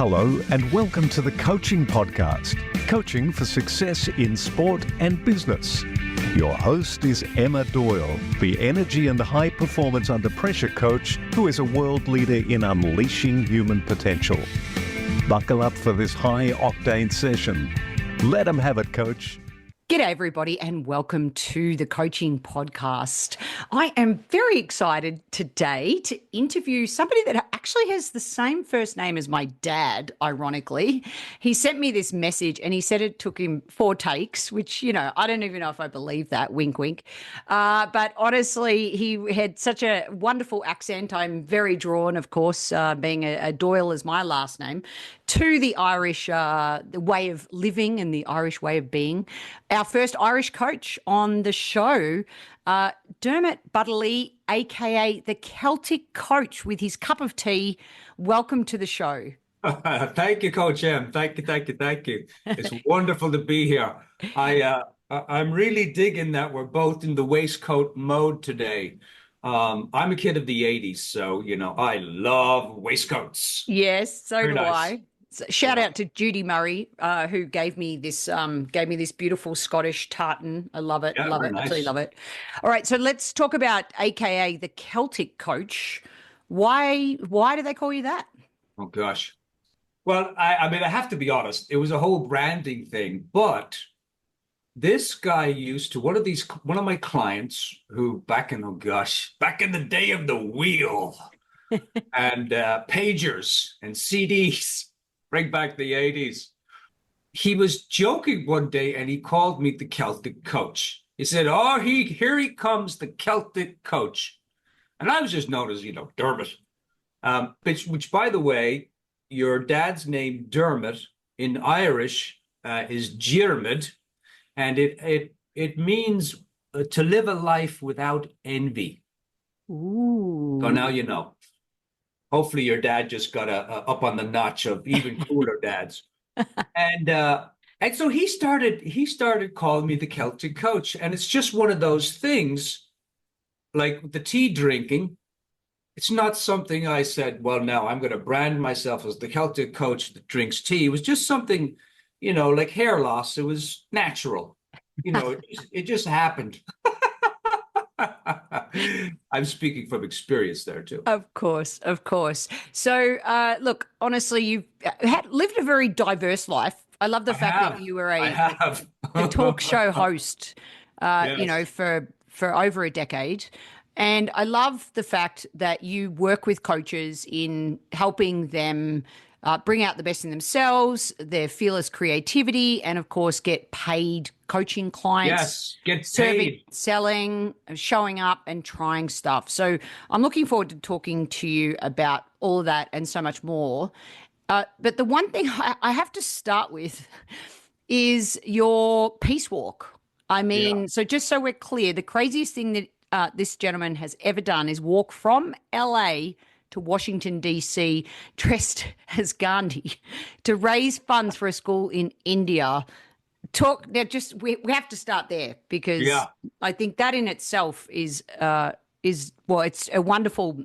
Hello and welcome to the Coaching Podcast, coaching for success in sport and business. Your host is Emma Doyle, the energy and high performance under pressure coach who is a world leader in unleashing human potential. Buckle up for this high octane session. Let them have it, coach. G'day everybody and welcome to the Coaching Podcast. I am very excited today to interview somebody that actually has the same first name as my dad, ironically. He sent me this message and he said it took him 4 takes, which, I don't even know if I believe that, wink, wink. But honestly, he had such a wonderful accent. I'm very drawn, of course, being a Doyle is my last name, to the Irish the way of living and the Irish way of being. Our first Irish coach on the show, Dermot Butterly, aka the Celtic Coach, with his cup of tea. Welcome to the show. Thank you, Coach M. Thank you. It's wonderful to be here. I'm really digging that we're both in the waistcoat mode today. I'm a kid of the 80s, so, I love waistcoats. Yes, so Very do nice. I. So shout out to Judy Murray, who gave me this beautiful Scottish tartan. I love it. Yeah, Love very it. nice. Absolutely love it. All right, so let's talk about AKA the Celtic Coach. Why do they call you that? Oh, gosh. Well, I have to be honest. It was a whole branding thing, but this guy used to, one of my clients who back in the day of the wheel and pagers and CDs, bring back the 80s. He was joking one day and he called me the Celtic Coach. He said, here he comes, the Celtic Coach. And I was just known as, Dermot. Which, by the way, your dad's name, Dermot, in Irish is Diarmid, and it means to live a life without envy. Ooh. So now you know. Hopefully your dad just got up on the notch of even cooler dads. And so he started calling me the Celtic Coach. And it's just one of those things, like the tea drinking. It's not something I said, well, now I'm going to brand myself as the Celtic Coach that drinks tea. It was just something, like hair loss. It was natural. It just happened. I'm speaking from experience there too. Of course. So, look, honestly, you've lived a very diverse life. I love the fact that you were a talk show host, Yes. for over a decade. And I love the fact that you work with coaches in helping them bring out the best in themselves, their fearless creativity, and of course, get paid coaching clients. Yes, get Serving, paid. selling, showing up and trying stuff. So I'm looking forward to talking to you about all of that and so much more. But the one thing I have to start with is your peace walk. So just so we're clear, the craziest thing that this gentleman has ever done is walk from LA to Washington, D.C., dressed as Gandhi to raise funds for a school in India. We have to start there because I think that in itself is it's a wonderful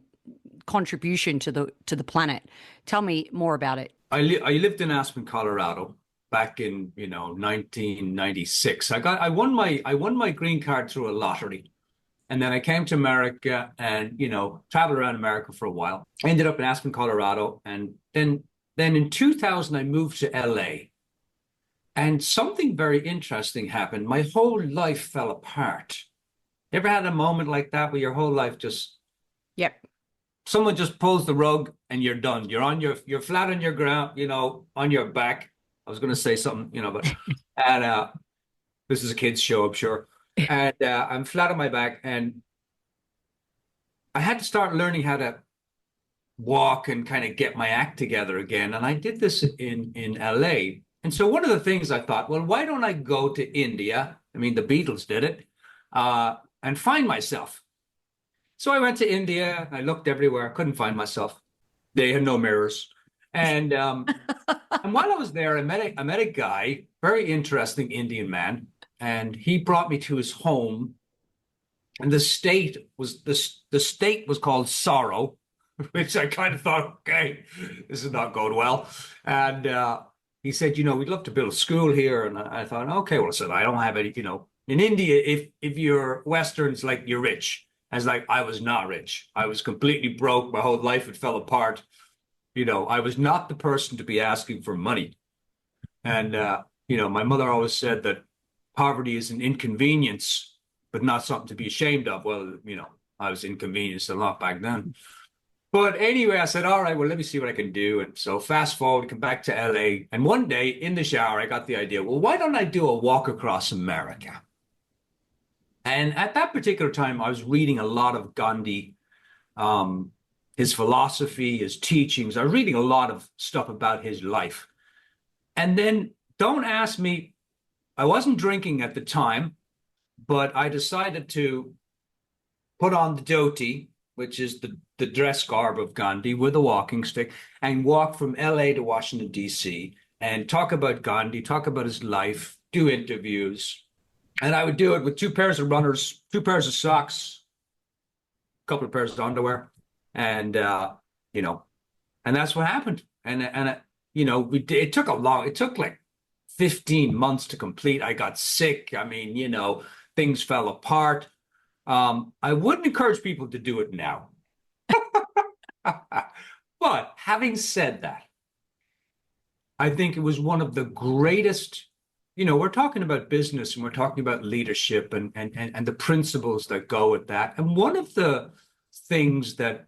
contribution to the planet. Tell me more about it. I lived in Aspen, Colorado back in 1996. I won my green card through a lottery. And then I came to America and, traveled around America for a while. I ended up in Aspen, Colorado. And then in 2000, I moved to LA. And something very interesting happened. My whole life fell apart. You ever had a moment like that where your whole life just... Yep. Someone just pulls the rug and you're done. You're flat on your ground, on your back. I was going to say something, but... And this is a kid's show, I'm sure. And I'm flat on my back, and I had to start learning how to walk and kind of get my act together again. And I did this in LA. And so one of the things I thought, well, why don't I go to India? I mean, the Beatles did it, and find myself. So I went to India. I looked everywhere. I couldn't find myself. They had no mirrors. And and while I was there, I met a guy, very interesting Indian man. And he brought me to his home, and the state was called Sorrow, which I kind of thought, okay, this is not going well. And he said, we'd love to build a school here. And I thought, okay, well, I said, I don't have any, in India, if you're Western, it's like you're rich. I was like, I was not rich. I was completely broke. My whole life had fell apart. I was not the person to be asking for money. And, my mother always said that poverty is an inconvenience, but not something to be ashamed of. Well, I was inconvenienced a lot back then. But anyway, I said, all right, well, let me see what I can do. And so fast forward, come back to LA. And one day in the shower, I got the idea, well, why don't I do a walk across America? And at that particular time, I was reading a lot of Gandhi, his philosophy, his teachings. I was reading a lot of stuff about his life. And then don't ask me, I wasn't drinking at the time, but I decided to put on the dhoti, which is the dress garb of Gandhi, with a walking stick, and walk from LA to Washington, D.C., and talk about Gandhi, talk about his life, do interviews. And I would do it with 2 pairs of runners, 2 pairs of socks, a couple of pairs of underwear. And, and that's what happened. And it took like 15 months to complete. I got sick. I mean, things fell apart. I wouldn't encourage people to do it now. But having said that, I think it was one of the greatest, we're talking about business and we're talking about leadership and the principles that go with that. And one of the things that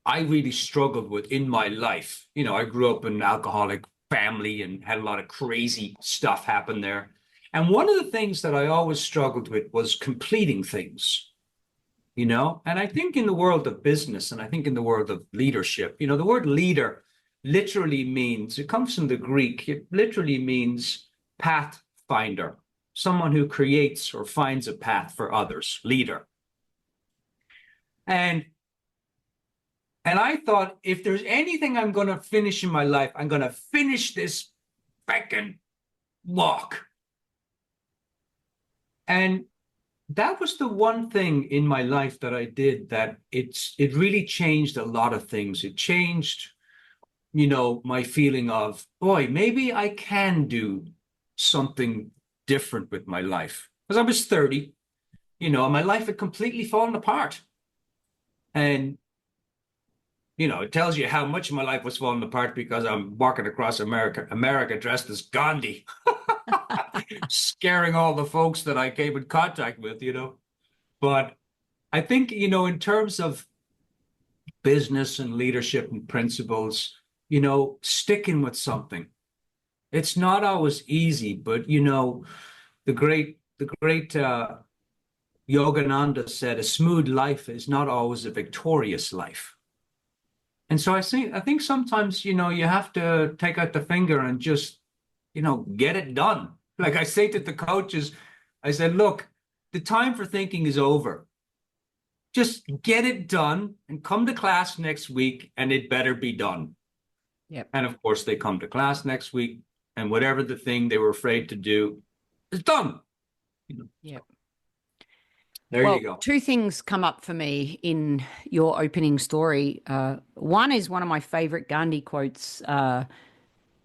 I really struggled with in my life, I grew up in an alcoholic family and had a lot of crazy stuff happen there. And one of the things that I always struggled with was completing things, and I think in the world of business and I think in the world of leadership, the word leader literally means, it comes from the Greek, it literally means pathfinder, someone who creates or finds a path for others, leader. And I thought, if there's anything I'm going to finish in my life, I'm going to finish this fucking walk. And that was the one thing in my life that I did that it really changed a lot of things. It changed, my feeling of, boy, maybe I can do something different with my life. Because I was 30, my life had completely fallen apart. And, it tells you how much my life was falling apart because I'm walking across America dressed as Gandhi. Scaring all the folks that I came in contact with, But I think, in terms of business and leadership and principles, sticking with something. It's not always easy, but, the great Yogananda said, a smooth life is not always a victorious life. And so I think sometimes, you have to take out the finger and just, get it done. Like I say to the coaches, I said, look, the time for thinking is over. Just get it done and come to class next week and it better be done. Yep. And of course they come to class next week and whatever the thing they were afraid to do is done. Yep. There you go. 2 things come up for me in your opening story. One is one of my favorite Gandhi quotes.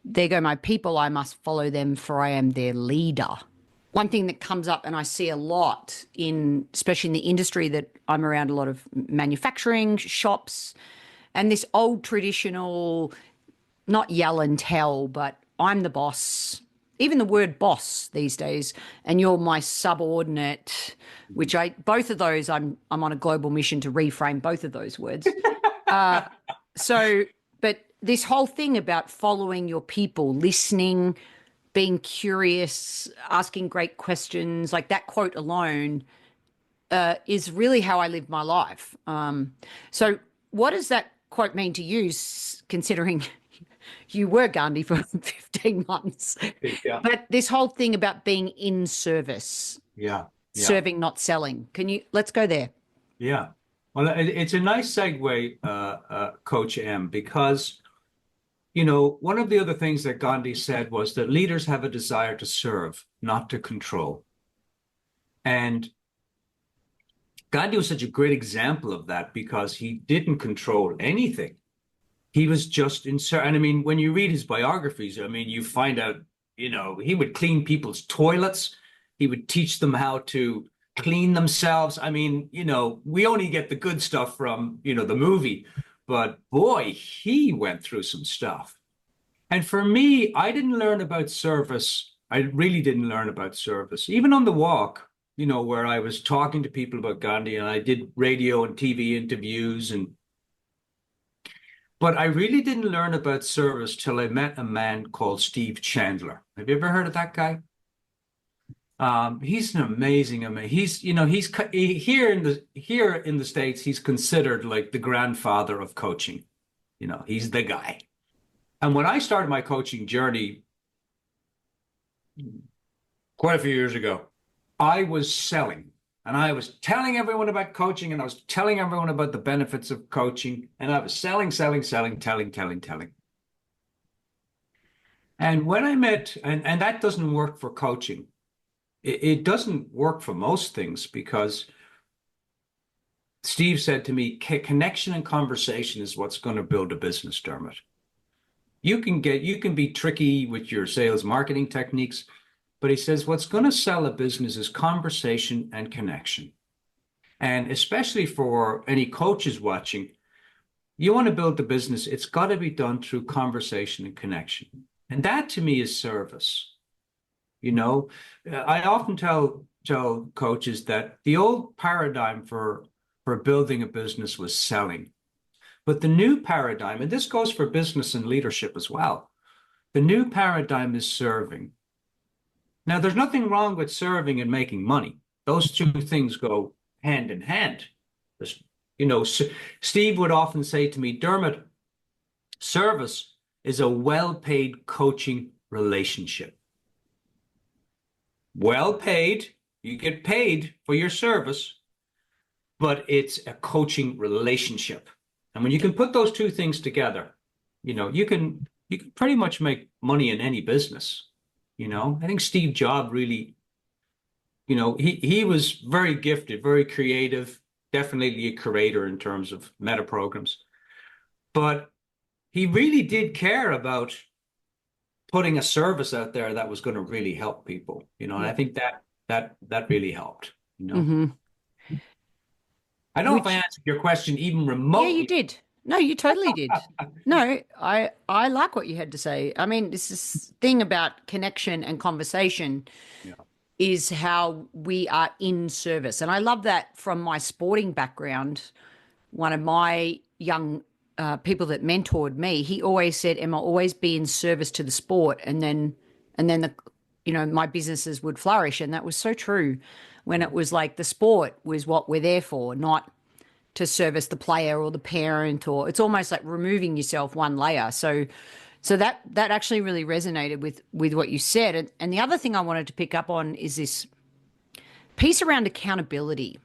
There go my people, I must follow them, for I am their leader. One thing that comes up, and I see a lot especially in the industry that I'm around, a lot of manufacturing shops, and this old traditional, not yell and tell, but I'm the boss. Even the word boss these days, and you're my subordinate, which both of those, I'm on a global mission to reframe both of those words. But this whole thing about following your people, listening, being curious, asking great questions, like that quote alone is really how I live my life. So what does that quote mean to you, considering you were Gandhi for 15 months? Yeah. But this whole thing about being in service. Yeah. Serving, not selling. Let's go there. Yeah. Well, it's a nice segue, Coach M, because, one of the other things that Gandhi said was that leaders have a desire to serve, not to control. And Gandhi was such a great example of that because he didn't control anything. He was just insert. And I mean, when you read his biographies, I mean, you find out, he would clean people's toilets. He would teach them how to clean themselves. I mean, we only get the good stuff from, the movie, but boy, he went through some stuff. And for me, I didn't learn about service. I really didn't learn about service. Even on the walk, where I was talking to people about Gandhi and I did radio and TV interviews but I really didn't learn about service till I met a man called Steve Chandler. Have you ever heard of that guy? He's an amazing. He's here in the States. He's considered like the grandfather of coaching. He's the guy. And when I started my coaching journey quite a few years ago, I was selling. And I was telling everyone about coaching, and I was telling everyone about the benefits of coaching, and I was selling, telling. And when I met, and that doesn't work for coaching. It doesn't work for most things because Steve said to me, connection and conversation is what's going to build a business, Dermot. You can be tricky with your sales marketing techniques, but he says what's going to sell a business is conversation and connection. And especially for any coaches watching, you want to build the business, it's got to be done through conversation and connection. And that to me is service. I often tell coaches that the old paradigm for building a business was selling. But the new paradigm, and this goes for business and leadership as well, the new paradigm is serving. Now, there's nothing wrong with serving and making money. Those two things go hand in hand. Steve would often say to me, Dermot, service is a well-paid coaching relationship. Well paid, you get paid for your service, but it's a coaching relationship. And when you can put those two things together, you can pretty much make money in any business. I think Steve Jobs really, he was very gifted, very creative, definitely a curator in terms of meta programs. But he really did care about putting a service out there that was going to really help people, and I think that really helped, Mm-hmm. I don't know if I answered your question even remotely. Yeah, you did. No, you totally did. No, I like what you had to say. I mean, this thing about connection and conversation is how we are in service. And I love that from my sporting background. One of my young people that mentored me, he always said, Emma, always be in service to the sport. And then my businesses would flourish. And that was so true when it was like the sport was what we're there for, not to service the player or the parent, or it's almost like removing yourself one layer. So that actually really resonated with what you said. And the other thing I wanted to pick up on is this piece around accountability.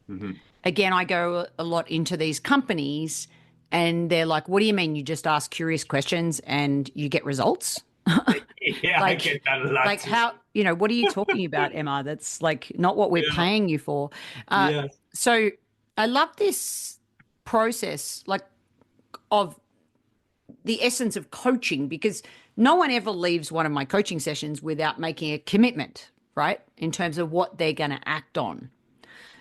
Mm-hmm. Again, I go a lot into these companies and they're like, what do you mean you just ask curious questions and you get results? Yeah, I get that a lot. Like how, what are you talking about, Emma? That's like not what we're paying you for. So I love this process, like of the essence of coaching, because no one ever leaves one of my coaching sessions without making a commitment, right? In terms of what they're going to act on.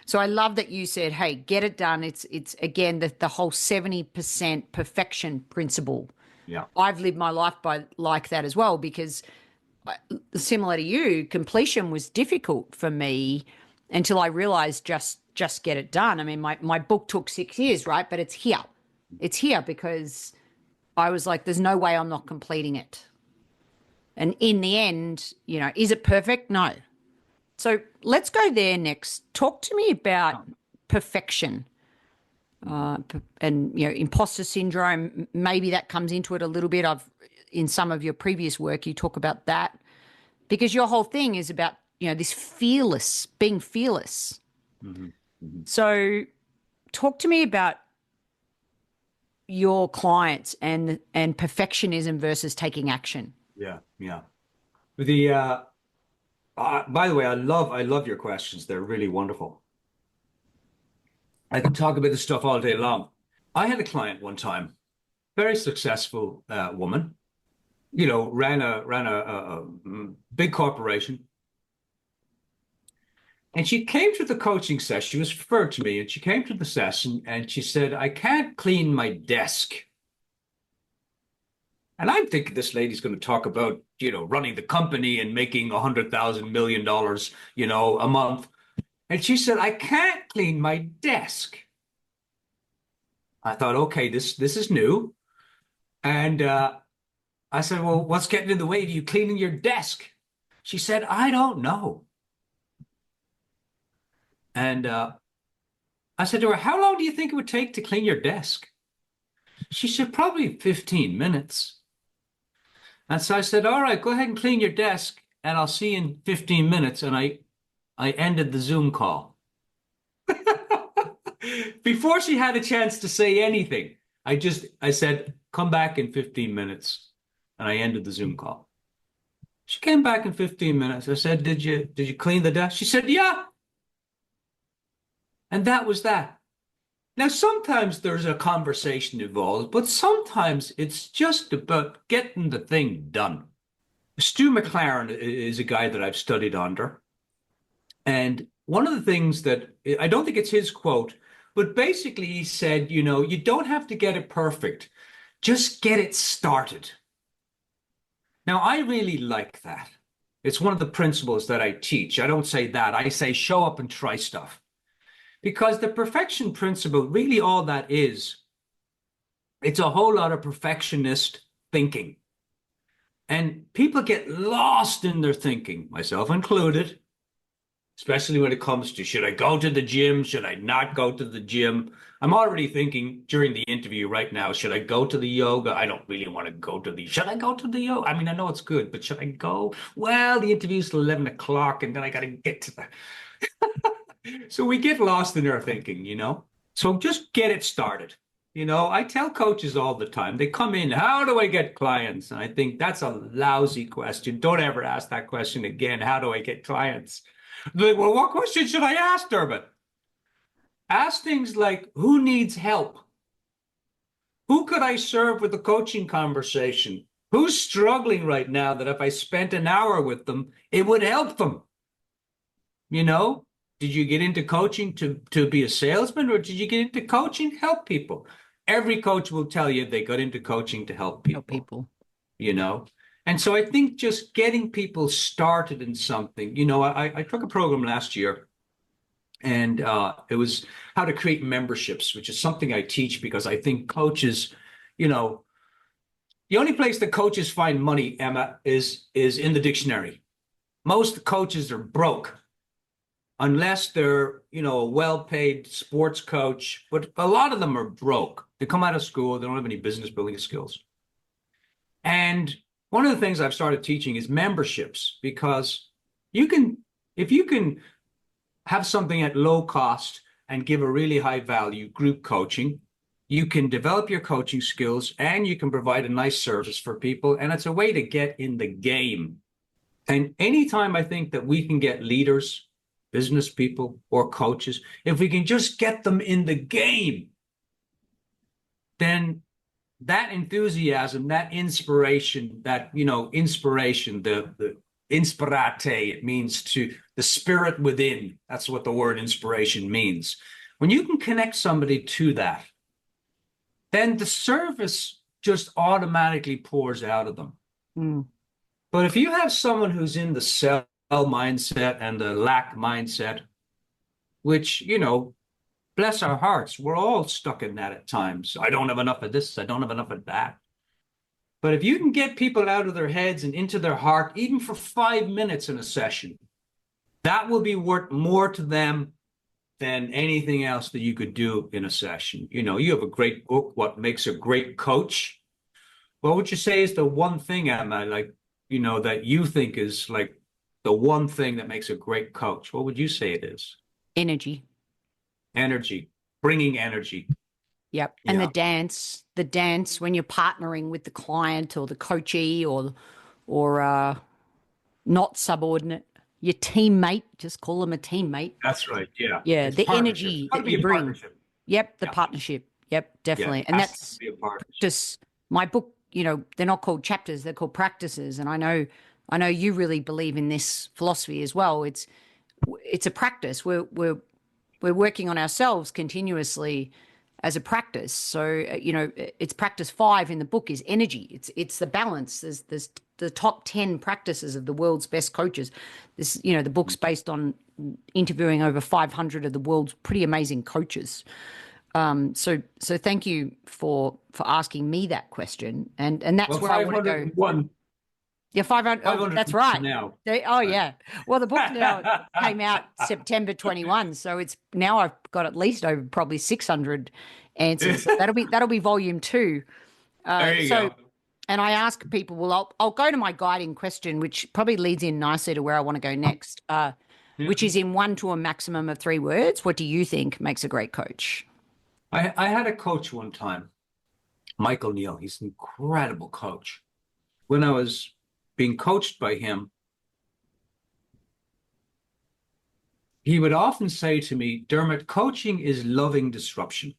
So I love that you said, hey, get it done. It's again, the whole 70% perfection principle. Yeah. I've lived my life by like that as well, because similar to you, completion was difficult for me until I realized just get it done. I mean, my book took 6 years, right? But it's here. It's here because I was like, there's no way I'm not completing it. And in the end, is it perfect? No. So let's go there next. Talk to me about perfection and, imposter syndrome. Maybe that comes into it a little bit. In some of your previous work, you talk about that because your whole thing is about, this being fearless. Mm-hmm. Mm-hmm. So talk to me about your clients and perfectionism versus taking action. Yeah. By the way, I love your questions. They're really wonderful. I can talk about this stuff all day long. I had a client one time, very successful woman, ran a big corporation. And she came to the coaching session. She was referred to me, and she came to the session and she said, I can't clean my desk. And I'm thinking this lady's going to talk about, running the company and making $100,000 million, a month. And she said, I can't clean my desk. I thought, okay, this is new. And I said, well, what's getting in the way of you cleaning your desk? She said, I don't know. And I said to her, how long do you think it would take to clean your desk? She said, probably 15 minutes. And so I said, all right, go ahead and clean your desk, and I'll see you in 15 minutes. And I ended the Zoom call. Before she had a chance to say anything, I said, come back in 15 minutes. And I ended the Zoom call. She came back in 15 minutes. I said, did you clean the desk? She said, yeah. And that was that. Now, sometimes there's a conversation involved, but sometimes it's just about getting the thing done. Stu McLaren is a guy that I've studied under. And one of the things that, I don't think it's his quote, but basically he said, you don't have to get it perfect. Just get it started. Now, I really like that. It's one of the principles that I teach. I don't say that. I say show up and try stuff. Because the perfection principle, really all that is, it's a whole lot of perfectionist thinking. And people get lost in their thinking, myself included, especially when it comes to, should I go to the gym? Should I not go to the gym? I'm already thinking during the interview right now, should I go to the yoga? I don't really want to go to should I go to the yoga? I mean, I know it's good, but should I go? Well, the interview's till 11 o'clock and then I got to get to the... So we get lost in our thinking, So just get it started. I tell coaches all the time, they come in, how do I get clients? And I think that's a lousy question. Don't ever ask that question again. How do I get clients? They're like, well, what question should I ask, Dermot? Ask things like, who needs help? Who could I serve with a coaching conversation? Who's struggling right now that if I spent an hour with them, it would help them? Did you get into coaching to be a salesman, or did you get into coaching to help people? Every coach will tell you they got into coaching to help people. And so I think just getting people started in something, I took a program last year, and it was how to create memberships, which is something I teach because I think coaches, the only place that coaches find money, Emma, is in the dictionary. Most coaches are broke. Unless they're, a well-paid sports coach, but a lot of them are broke. They come out of school, they don't have any business building skills. And one of the things I've started teaching is memberships, because if you can have something at low cost and give a really high value group coaching, you can develop your coaching skills and you can provide a nice service for people. And it's a way to get in the game. And anytime I think that we can get leaders, business people or coaches, if we can just get them in the game, then that enthusiasm, that inspiration, inspiration, the inspirate, it means to the spirit within. That's what the word inspiration means. When you can connect somebody to that, then the service just automatically pours out of them. Mm. But if you have someone who's in the sell mindset and the lack mindset, which, bless our hearts, we're all stuck in that at times. I don't have enough of this. I don't have enough of that. But if you can get people out of their heads and into their heart, even for 5 minutes in a session, that will be worth more to them than anything else that you could do in a session. You have a great book, What Makes a Great Coach. What would you say is the one thing, Emma, that you think is like the one thing that makes a great coach? What would you say it is? Energy. Energy, bringing energy. Yep. And the dance when you're partnering with the client or the coachee or not subordinate, your teammate, just call them a teammate. That's right. Yeah. Yeah. The energy that you bring. Yep, the Yeah. partnership. Yep, Yeah, definitely. it And has that's to be a partnership. just my book, they're not called chapters, they're called practices. And I know you really believe in this philosophy as well. It's a practice. We're working on ourselves continuously as a practice. So it's practice 5 in the book is energy. It's the balance. There's the top 10 practices of the world's best coaches. The book's based on interviewing over 500 of the world's pretty amazing coaches. So thank you for asking me that question, and that's Well, where I want to go. 501. Yeah, 500. Oh, 500 that's right. now. Oh, yeah. Well, the book now came out September 21, so it's now I've got at least over probably 600 answers. So that'll be volume 2. There you So, go. and I ask people, well, I'll go to my guiding question, which probably leads in nicely to where I want to go next, which is in 1 to a maximum of 3 words. What do you think makes a great coach? I had a coach one time, Michael Neal. He's an incredible coach. When I was being coached by him, he would often say to me, Dermot, coaching is loving disruption.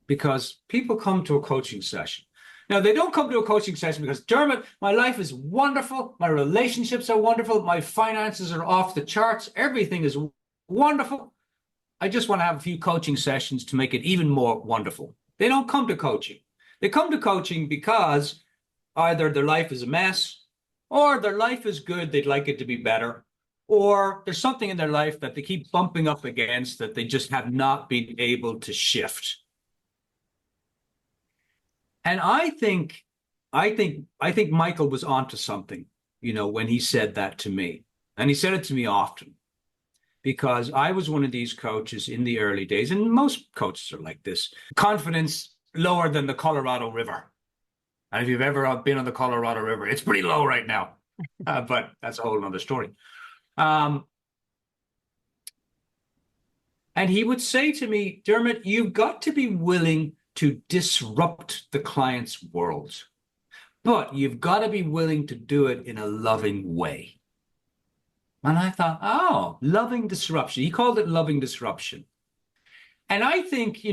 Because people come to a coaching session. Now, they don't come to a coaching session because, Dermot, my life is wonderful. My relationships are wonderful. My finances are off the charts. Everything is wonderful. I just want to have a few coaching sessions to make it even more wonderful. They don't come to coaching. They come to coaching because either their life is a mess, or their life is good, they'd like it to be better, or there's something in their life that they keep bumping up against that they just have not been able to shift. And I think Michael was onto something, when he said that to me. And he said it to me often. Because I was one of these coaches in the early days, and most coaches are like this. Confidence lower than the Colorado River. And if you've ever been on the Colorado River, it's pretty low right now. But that's a whole nother story. And he would say to me, Dermot, you've got to be willing to disrupt the client's world. But you've got to be willing to do it in a loving way. And I thought, oh, loving disruption. He called it loving disruption. And I think,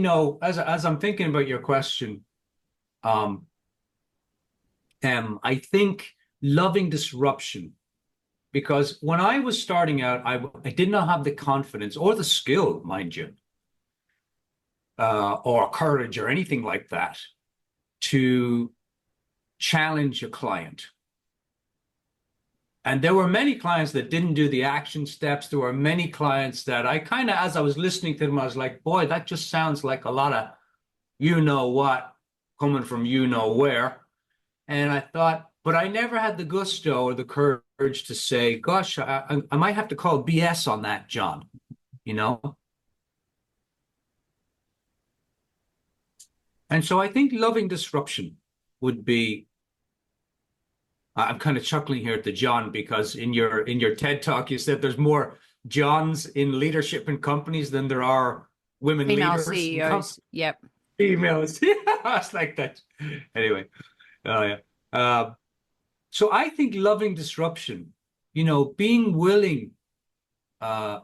as I'm thinking about your question, I think loving disruption, because when I was starting out, I did not have the confidence or the skill, mind you, or courage or anything like that to challenge a client. And there were many clients that didn't do the action steps. There were many clients that I kind of, as I was listening to them, I was like, boy, that just sounds like a lot of what coming from where. And I thought, but I never had the gusto or the courage to say, gosh, I might have to call BS on that, John, And so I think loving disruption would be, I'm kind of chuckling here at the John, because in your TED talk, you said there's more Johns in leadership in companies than there are women Female leaders. CEOs. Yep. Females. Yeah, it's like that. Anyway. Oh, yeah. So I think loving disruption, being willing to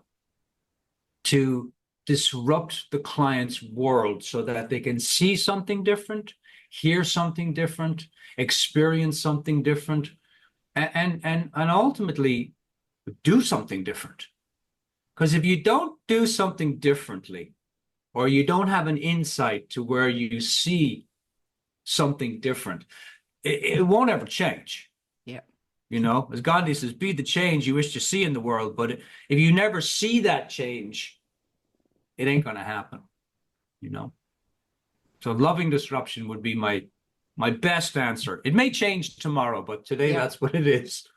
disrupt the client's world so that they can see something different, hear something different, experience something different, and ultimately do something different. Because if you don't do something differently, or you don't have an insight to where you see something different, it won't ever change. Yeah. As Gandhi says, be the change you wish to see in the world. But if you never see that change, it ain't going to happen. So loving disruption would be my best answer. It may change tomorrow, but today that's what it is.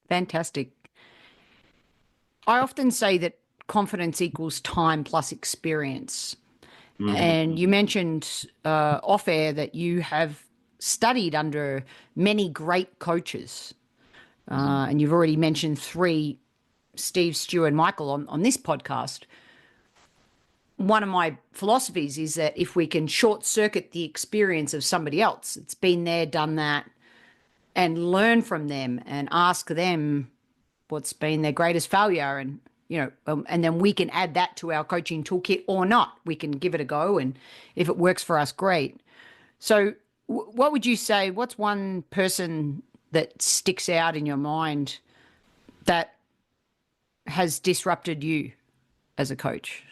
Fantastic. I often say that confidence equals time plus experience. Mm-hmm. And you mentioned off air that you have studied under many great coaches. And you've already mentioned 3, Steve, Stu, and Michael on this podcast. One of my philosophies is that if we can short circuit the experience of somebody else, it's been there, done that, and learn from them and ask them what's been their greatest failure and and then we can add that to our coaching toolkit or not. We can give it a go, and if it works for us, great. So what would you say, what's one person that sticks out in your mind that has disrupted you as a coach?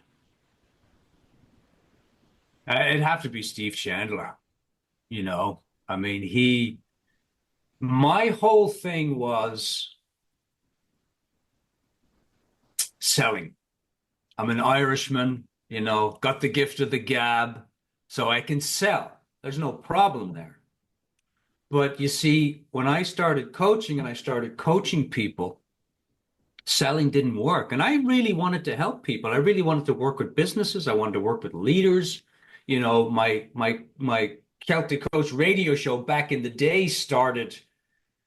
It'd have to be Steve Chandler. I mean, my whole thing was selling. I'm an Irishman, got the gift of the gab, so I can sell. There's no problem there. But you see, when I started coaching and I started coaching people, selling didn't work. And I really wanted to help people. I really wanted to work with businesses. I wanted to work with leaders. My Celtic Coach radio show back in the day started,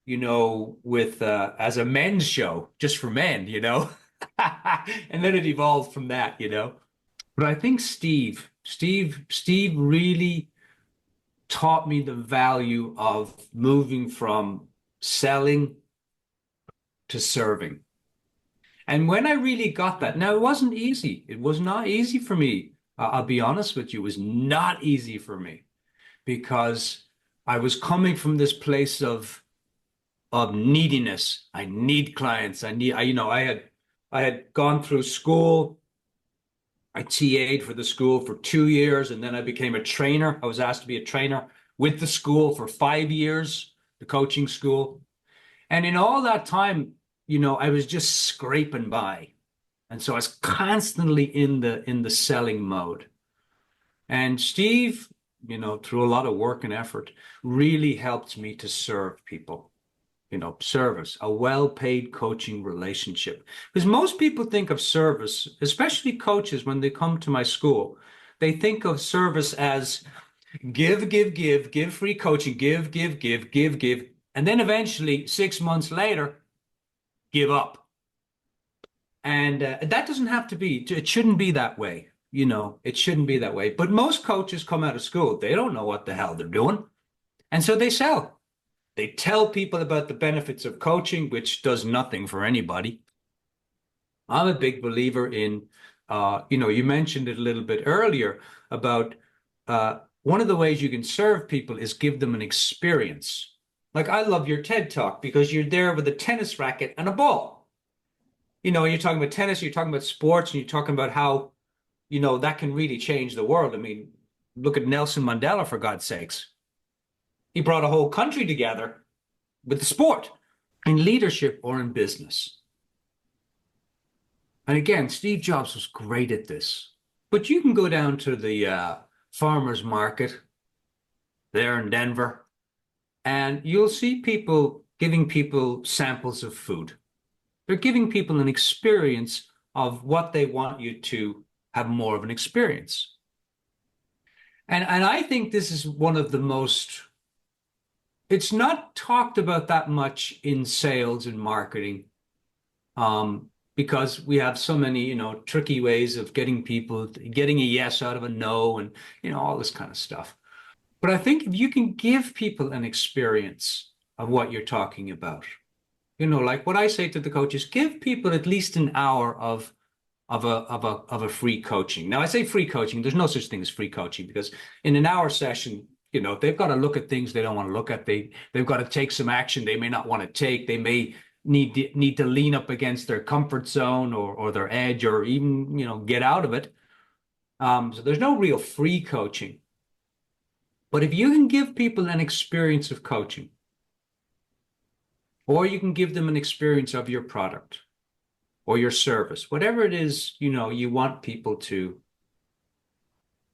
with as a men's show, just for men, and then it evolved from that. But I think Steve really taught me the value of moving from selling to serving. And when I really got that, now it wasn't easy. It was not easy for me. I'll be honest with you, it was not easy for me because I was coming from this place of neediness. I need clients. I had gone through school. I TA'd for the school for 2 years, and then I became a trainer. I was asked to be a trainer with the school for 5 years, the coaching school. And in all that time, I was just scraping by. And so I was constantly in the selling mode. And Steve, through a lot of work and effort, really helped me to serve people. Service, a well-paid coaching relationship. Because most people think of service, especially coaches, when they come to my school, they think of service as give free coaching, give. And then eventually, 6 months later, give up. And that doesn't have to be, it shouldn't be that way. It shouldn't be that way. But most coaches come out of school, they don't know what the hell they're doing. And so they sell. They tell people about the benefits of coaching, which does nothing for anybody. I'm a big believer in, you mentioned it a little bit earlier about one of the ways you can serve people is give them an experience. Like I love your TED Talk because you're there with a tennis racket and a ball. You're talking about tennis, you're talking about sports, and you're talking about how, that can really change the world. I mean, look at Nelson Mandela, for God's sakes. He brought a whole country together with the sport, in leadership or in business. And again, Steve Jobs was great at this. But you can go down to the farmer's market there in Denver, and you'll see people giving people samples of food. They're giving people an experience of what they want you to have more of an experience. And I think this is one of the most, it's not talked about that much in sales and marketing because we have so many, tricky ways of getting a yes out of a no and, all this kind of stuff. But I think if you can give people an experience of what you're talking about, like what I say to the coaches, give people at least an hour of a free coaching. Now I say free coaching, there's no such thing as free coaching because in an hour session, they've got to look at things they don't want to look at. They've got to take some action they may not want to take. They may need to lean up against their comfort zone or their edge or even, get out of it. So there's no real free coaching. But if you can give people an experience of coaching, or you can give them an experience of your product or your service, whatever it is, you want people to.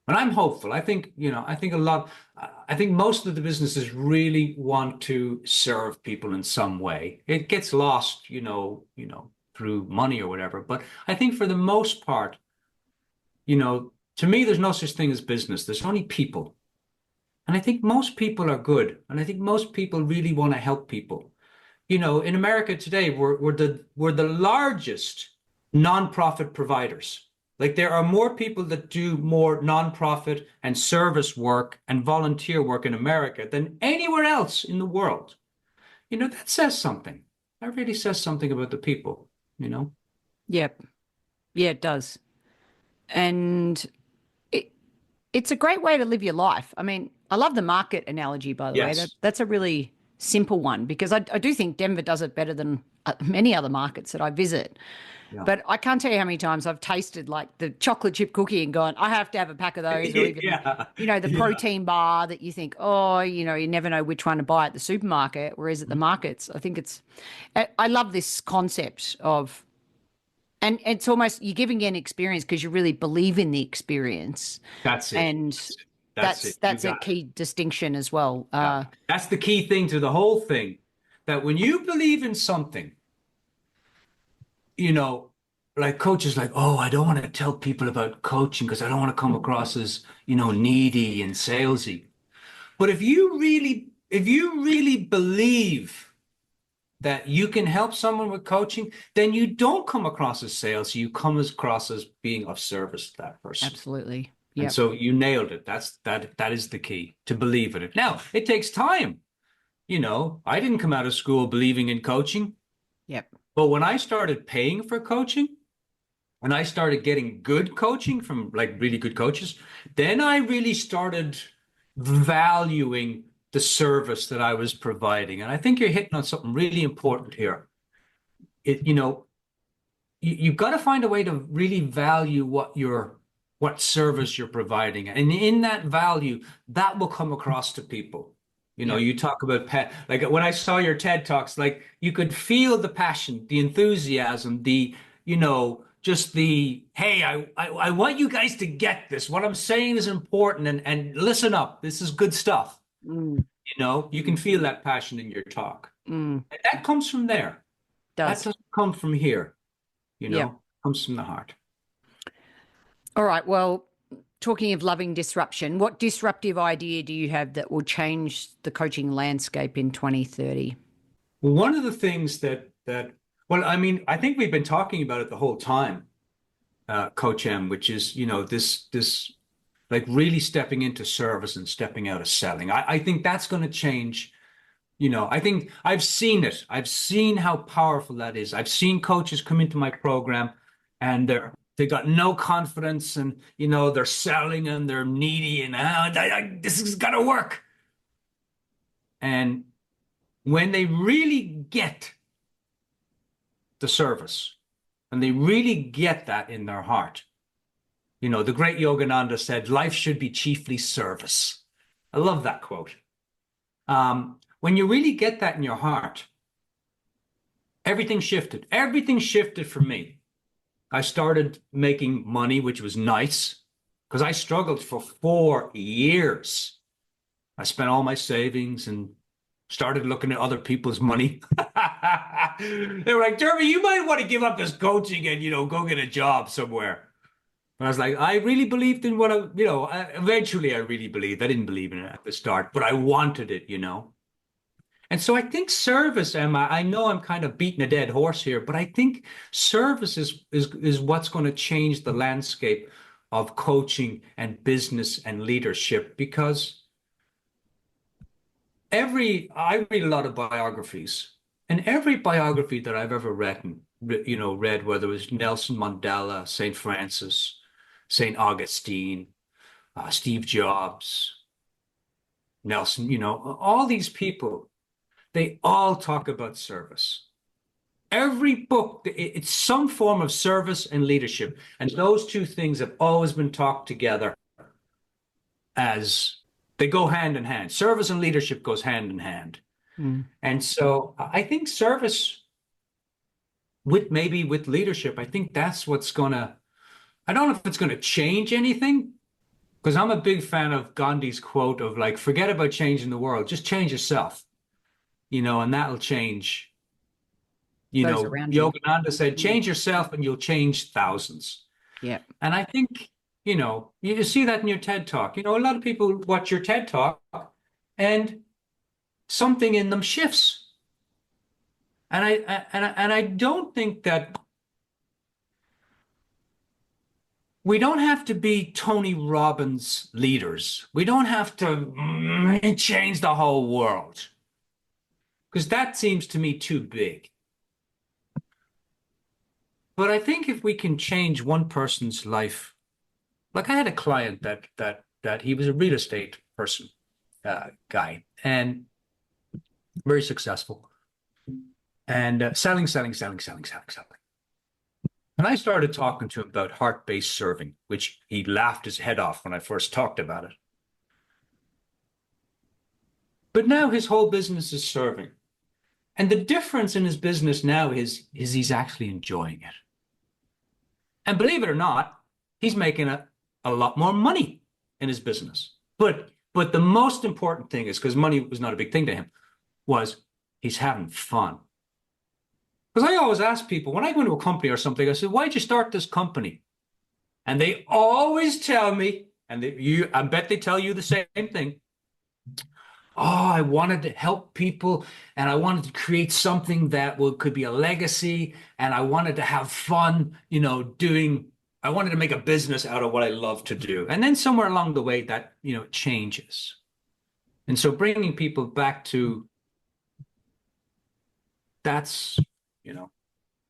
And I'm hopeful. I think most of the businesses really want to serve people in some way. It gets lost, through money or whatever. But I think for the most part, to me, there's no such thing as business. There's only people. And I think most people are good. And I think most people really want to help people. In America today, we're the largest nonprofit providers. Like there are more people that do more nonprofit and service work and volunteer work in America than anywhere else in the world. That says something. That really says something about the people, Yep. Yeah, it does. And it it's a great way to live your life. I mean, I love the market analogy, by the way. Yes. That's a really simple one because I do think Denver does it better than many other markets that I visit. Yeah. But I can't tell you how many times I've tasted like the chocolate chip cookie and gone, I have to have a pack of those, or even, Yeah. the Yeah. protein bar that you think, oh, you never know which one to buy at the supermarket. Whereas at the markets, I think I love this concept of, and it's almost you're giving an experience because you really believe in the experience. That's it. And That's it. That's it. that's You that's a got it. key distinction as well. Yeah. That's the key thing to the whole thing. That when you believe in something, you know, like coaches like, oh, I don't want to tell people about coaching because I don't want to come across as, needy and salesy. But if you really believe that you can help someone with coaching, then you don't come across as salesy. You come across as being of service to that person. Absolutely. And Yep. so you nailed it. That is the key, to believe in it. Now, it takes time. I didn't come out of school believing in coaching, Yep. but when I started paying for coaching and I started getting good coaching from like really good coaches, then I really started valuing the service that I was providing. And I think you're hitting on something really important here. You've got to find a way to really value what service you're providing. And in that value, that will come across to people. Yep. You talk about like when I saw your TED Talks, like you could feel the passion, the enthusiasm, just hey, I want you guys to get this. What I'm saying is important and listen up. This is good stuff. Mm, You can feel that passion in your talk. mm, And that comes from there. That does. doesn't come from here, Yep. comes from the heart. All right. Well, talking of loving disruption, what disruptive idea do you have that will change the coaching landscape in 2030? Well, one of the things well, I mean, I think we've been talking about it the whole time, Coach M, which is, this like really stepping into service and stepping out of selling. I think that's going to change. I think I've seen it. I've seen how powerful that is. I've seen coaches come into my program and they got no confidence and, they're selling and they're needy and this is going to work. And when they really get the service and they really get that in their heart, the great Yogananda said, life should be chiefly service. I love that quote. When you really get that in your heart, everything shifted. Everything shifted for me. I started making money, which was nice, because I struggled for 4 years. I spent all my savings and started looking at other people's money. They were like, Dermot, you might want to give up this coaching and, go get a job somewhere. And I was like, I really believed in what eventually I really believed. I didn't believe in it at the start, but I wanted it, And so I think service, Emma, I know I'm kind of beating a dead horse here, but I think service is what's going to change the landscape of coaching and business and leadership, because I read a lot of biographies, and every biography that I've ever read, whether it was Nelson Mandela, St. Francis, St. Augustine, Steve Jobs, Nelson, all these people, they all talk about service. Every book, it's some form of service and leadership. And those two things have always been talked together as they go hand in hand. Service and leadership goes hand in hand. Mm. And so I think service with leadership, I think that's what's I don't know if it's going to change anything, because I'm a big fan of Gandhi's quote of like, forget about changing the world, just change yourself, and that'll change. Those around you. Yogananda said, change yourself and you'll change thousands. Yeah. And I think, you see that in your TED Talk. A lot of people watch your TED Talk and something in them shifts. And I don't think that we don't have to be Tony Robbins leaders. We don't have to change the whole world, because that seems to me too big. But I think if we can change one person's life, like I had a client that he was a real estate person, guy, and very successful, and selling. And I started talking to him about heart-based serving, which he laughed his head off when I first talked about it. But now his whole business is serving. And the difference in his business now is he's actually enjoying it. And believe it or not, he's making a lot more money in his business. But the most important thing is, because money was not a big thing to him, was he's having fun. Because I always ask people, when I go into a company or something, I say, why'd you start this company? And they always tell me, and I bet they tell you the same thing. Oh, I wanted to help people, and I wanted to create something that could be a legacy, and I wanted to have fun, I wanted to make a business out of what I love to do. And then somewhere along the way that, it changes. And so bringing people back to that's,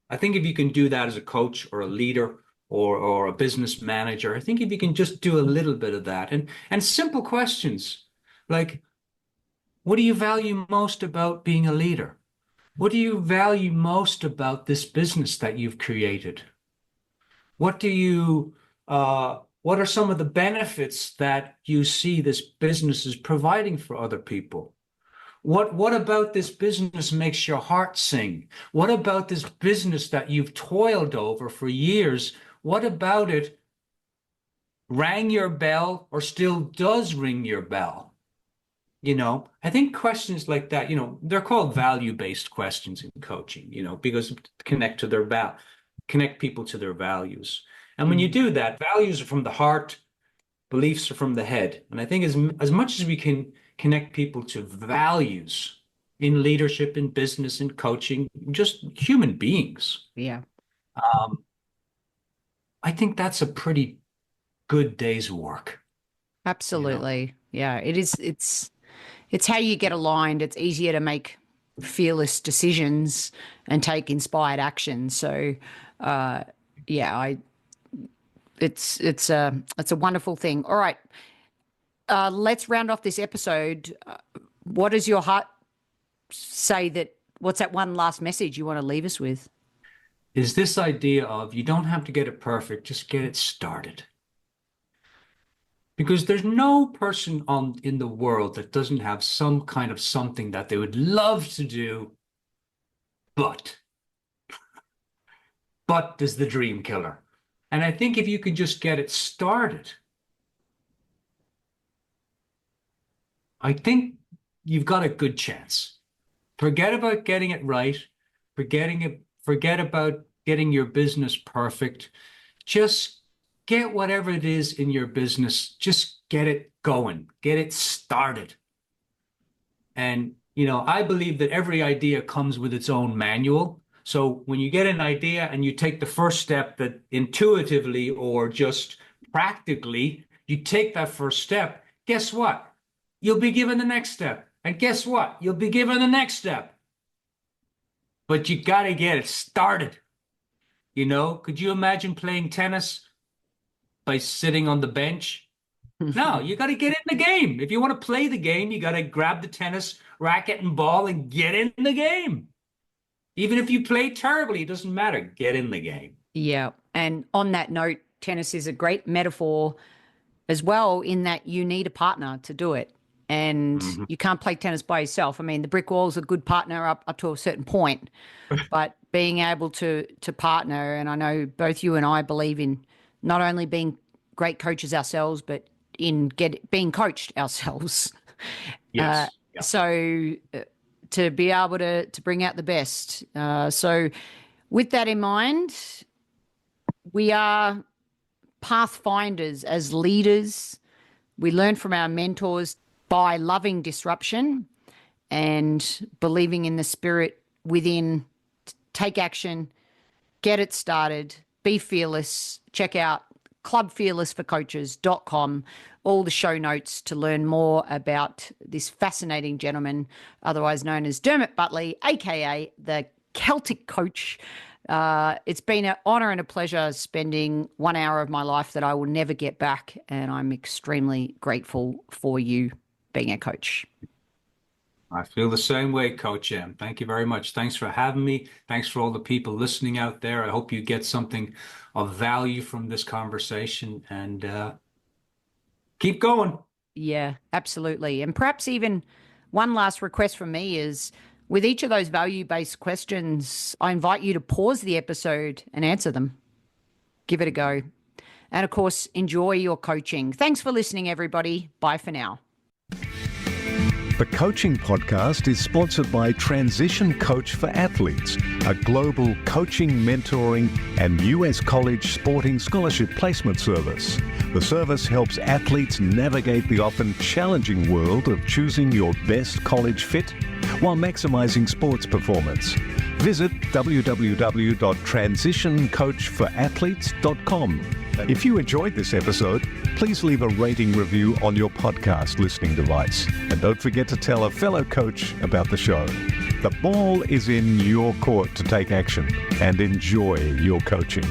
I think if you can do that as a coach or a leader or a business manager, I think if you can just do a little bit of that and simple questions like, what do you value most about being a leader? What do you value most about this business that you've created? What are some of the benefits that you see this business is providing for other people? What about this business makes your heart sing? What about this business that you've toiled over for years? What about it rang your bell or still does ring your bell? I think questions like that, they're called value-based questions in coaching, because connect people to their values. And when you do that, values are from the heart, beliefs are from the head. And I think as much as we can connect people to values in leadership, in business, in coaching, just human beings. Yeah. I think that's a pretty good day's work. Absolutely. Yeah, it is. It's how you get aligned. It's easier to make fearless decisions and take inspired action. So, it's a wonderful thing. All right, let's round off this episode. What does your heart say what's that one last message you want to leave us with? Is this idea of you don't have to get it perfect, just get it started. Because there's no person in the world that doesn't have some kind of something that they would love to do, but is the dream killer. And I think if you can just get it started, I think you've got a good chance. Forget about getting it right. Forget about getting your business perfect. Just get whatever it is in your business, just get it going, get it started. And, I believe that every idea comes with its own manual. So when you get an idea and you take the first step that intuitively or just practically, you take that first step, guess what? You'll be given the next step. And guess what? You'll be given the next step. But you got to get it started. Could you imagine playing tennis by sitting on the bench? No, you got to get in the game. If you want to play the game, you got to grab the tennis racket and ball and get in the game. Even if you play terribly, it doesn't matter. Get in the game. Yeah. And on that note, tennis is a great metaphor as well, in that you need a partner to do it. And you can't play tennis by yourself. I mean, the brick wall's a good partner up to a certain point, but being able to partner, and I know both you and I believe in not only being great coaches ourselves, but in being coached ourselves. Yes. So to be able to bring out the best. So with that in mind, we are pathfinders as leaders. We learn from our mentors by loving disruption and believing in the spirit within. Take action, get it started, be fearless. Check out clubfearlessforcoaches.com, all the show notes to learn more about this fascinating gentleman, otherwise known as Dermot Butterly, aka the Celtic Coach. It's been an honor and a pleasure spending 1 hour of my life that I will never get back. And I'm extremely grateful for you being a coach. I feel the same way, Coach M. Thank you very much. Thanks for having me. Thanks for all the people listening out there. I hope you get something of value from this conversation, and keep going. Yeah, absolutely. And perhaps even one last request from me is, with each of those value-based questions, I invite you to pause the episode and answer them. Give it a go. And of course, enjoy your coaching. Thanks for listening, everybody. Bye for now. The Coaching Podcast is sponsored by Transition Coach for Athletes, a global coaching, mentoring, and US college sporting scholarship placement service. The service helps athletes navigate the often challenging world of choosing your best college fit while maximizing sports performance. Visit www.transitioncoachforathletes.com. If you enjoyed this episode, please leave a rating review on your podcast listening device. And don't forget to tell a fellow coach about the show. The ball is in your court to take action and enjoy your coaching.